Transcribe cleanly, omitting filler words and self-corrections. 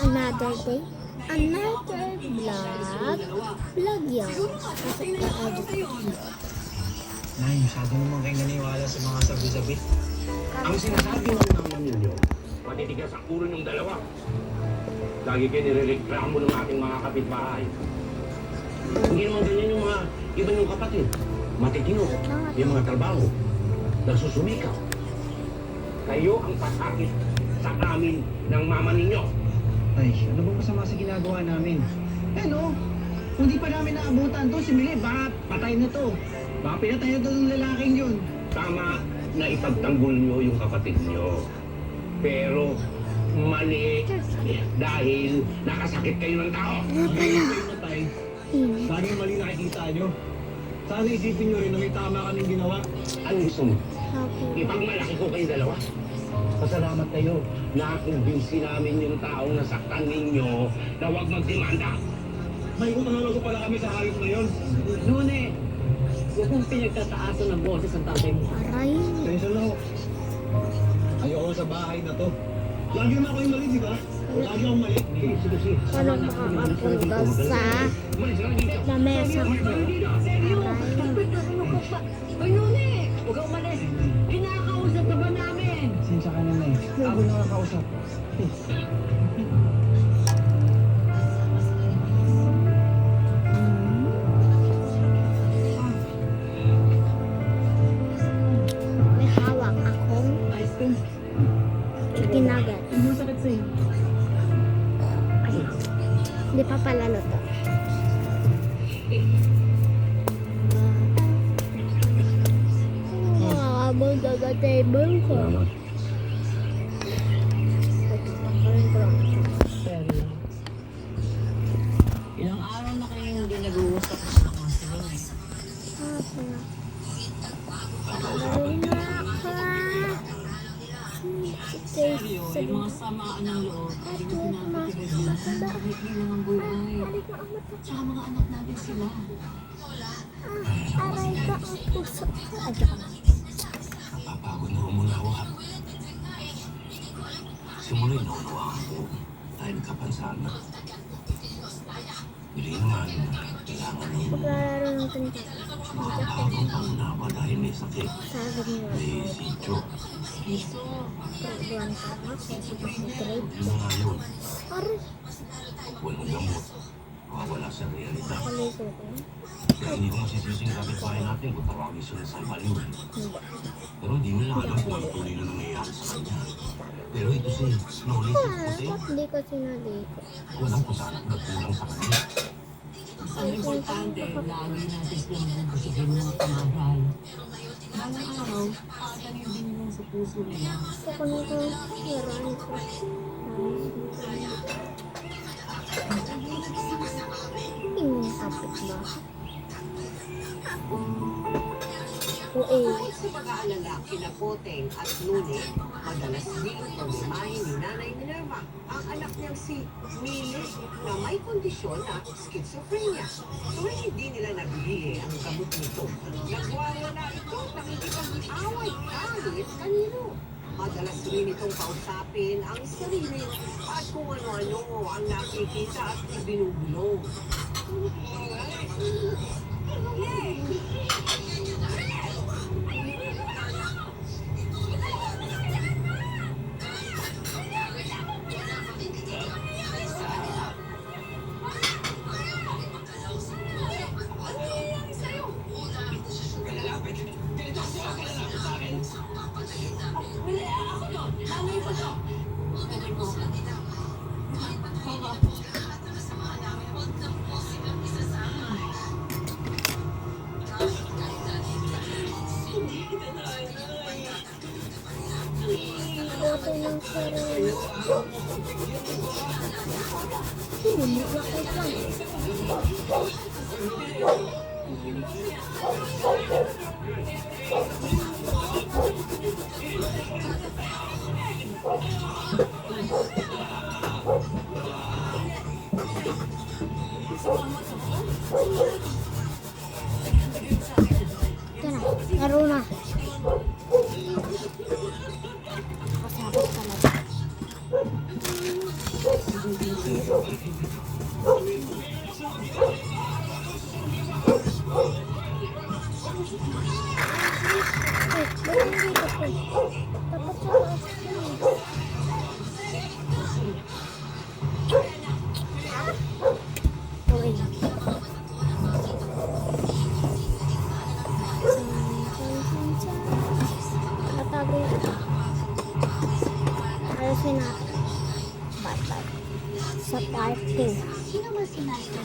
Another day, another vlog yan. Kasi ka-edit. Nay, masyado naman kayo naniwala sa mga sabi-sabi. Ang sinasabi naman ninyo, matitigas ang ulo ng dalawa. Lagi kayo nirereklamo ng ating mga kapitbahay. Hindi naman ganyan yung mga iba yung kapatid. Matitino, yung mga trabaho, nagsusumikaw. Kayo ang pasakit sa amin ng mama ninyo. Ay, ano bang masama sa ginagawa namin? Ano? Kung di pa namin naabutan to, si Mili, baka patay na to. Baka pinatay na to ng lalaking yun. Tama na ipagtanggol nyo yung kapatid nyo. Pero mali dahil nakasakit kayo ng tao. Kayo patay. Sana yung mali nakikita nyo. Sana isipin nyo rin na may tama kaming ginawa. Ano gusto mo? Ipagmalaki ko kayong dalawa. Pasalamat kayo na kumbinsi namin yung taong nasaktan ninyo na huwag magdemanda. May utang na logo pala kami sa hayop na yun. Nune, huwag mong pinagtataasan ng boses ang tatay mo. Aray. Tension na ho. Ayoko sa bahay na to. Lagi naman ako yung mali, di ba? Lagi akong mali. Sige. Ano makakapunta sa lamesa ko? Hoy, Nune, huwag kang umalis. Kinakausap ka ba namin? Sinsya ka na na eh. Ako nakakausap. May hawak akong Ice cream. chicken nugget. Ano sakit sa'yo? Ay, hindi pa pala luto. Habang taga-table ko. Pero, ilang araw na kayo hindi nag-uusap ng mga sila eh. Seryo, yung mga samaan ng loob, hindi mo pinapatigilan. Kahit bilang ang buhay. Tsaka mga anak natin sila. Aray ka ang puso. Napapagod na umunawa. Simuloy na unawaan ko dahil kapansahan na. Bilingan, kailangan mo Paglalaro ng tinta. makapagod ang unawa dahil may sakit. Sabi niyo. May sityo. Ito, Graduan ka na. Kasi grade. Yung mga yun, Aray. walang gamot. Mawawala sa realidad. Kaliko ko. Kaya hindi ko masisising kapitbahay natin kung tawagin sila sa baliw. Hindi. Pero hindi nila alam kung ano tuloy na nangyayari sa kanya. Pero ito si Snowlaces kasi Ba't hindi ko sinaliko? walang kung saan nagkulang sa kanya. ang importante, lagi natin silang bubusugin ng mga kamahal. Balang araw, patanin din yung sa puso nila. Gusto ko nito. Meron ko. Hindi mo kapit ba? Kahit sa pag-aalala kina Poteng at Nune, madalas din problemahin ni Nanay Minerva ang anak niyang si Mili na may kondisyon na schizophrenia. Tuwing hindi nila nabili ang gamot nito, nagwawala ito ng hindi pag-away kahit kanino. Madalas rin itong kausapin ang sarili at kung ano-ano ang nakikita at ibinubulong. Boto ng sarili. Hindi lakit lang. Ito na, laro na. Kasabot talaga. Wait, ba't nandito ko? Dapat sa taas ko eh. Uy. Tatago yun. Ayusin natin. Bye-bye. Sa part 2. Sino ba si Master